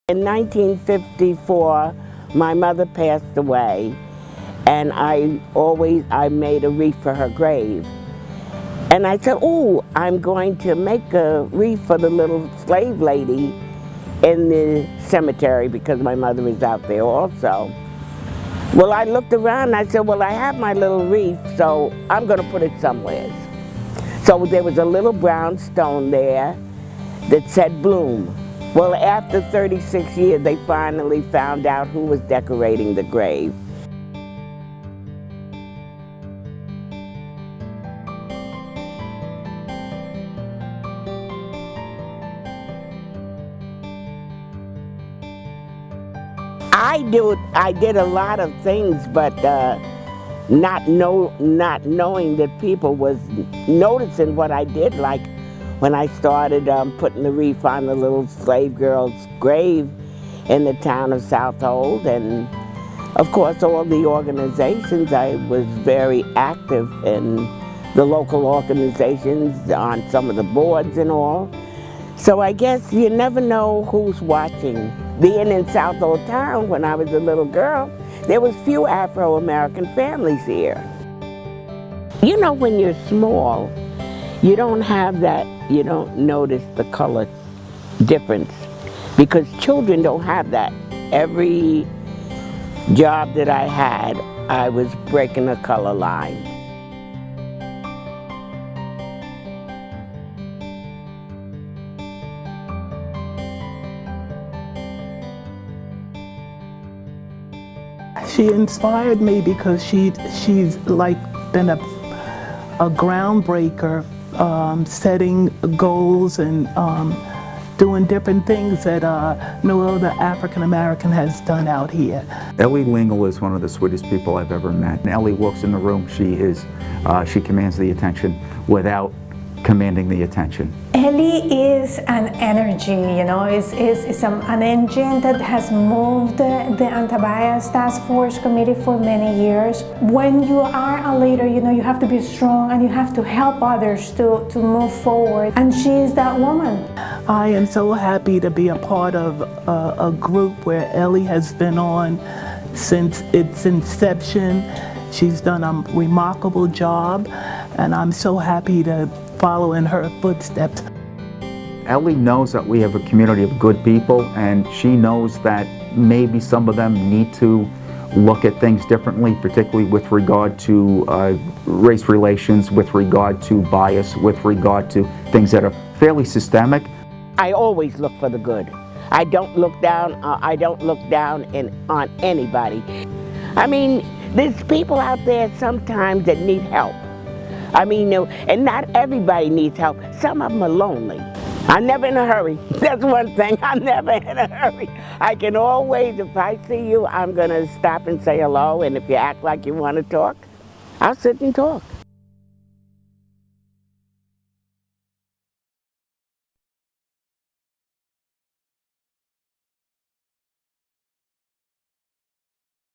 In 1954, my mother passed away, and I made a wreath for her grave. And I said, oh, I'm going to make a wreath for the little slave lady in the cemetery because my mother is out there also. Well, I looked around and I said, well, I have my little wreath, so I'm going to put it somewhere. So there was a little brown stone there that said Bloom. Well, after 36 years, they finally found out who was decorating the grave. I did a lot of things, but not knowing that people was noticing what I did, like when I started putting the wreath on the little slave girl's grave in the town of Southold, and of course all the organizations. I was very active in the local organizations, on some of the boards and all. So I guess you never know who's watching. Being in Southold town when I was a little girl, there was few Afro-American families here. You know, when you're small, you don't have that, you don't notice the color difference, because children don't have that. Every job that I had, I was breaking a color line. She inspired me because she's like been a groundbreaker, setting goals and doing different things that no other African American has done out here. Ellie Lingo is one of the sweetest people I've ever met. And Ellie walks in the room, she commands the attention without commanding the attention. Ellie is an energy, you know, is an engine that has moved the Anti-Bias Task Force Committee for many years. When you are a leader, you know, you have to be strong and you have to help others to move forward. And she is that woman. I am so happy to be a part of a group where Ellie has been on since its inception. She's done a remarkable job, and I'm so happy to follow in her footsteps. Ellie knows that we have a community of good people, and she knows that maybe some of them need to look at things differently, particularly with regard to race relations, with regard to bias, with regard to things that are fairly systemic. I always look for the good. I don't look down on anybody. I mean, there's people out there sometimes that need help. I mean, and not everybody needs help. Some of them are lonely. I'm never in a hurry. That's one thing, I'm never in a hurry. I can always, if I see you, I'm gonna stop and say hello, and if you act like you want to talk, I'll sit and talk.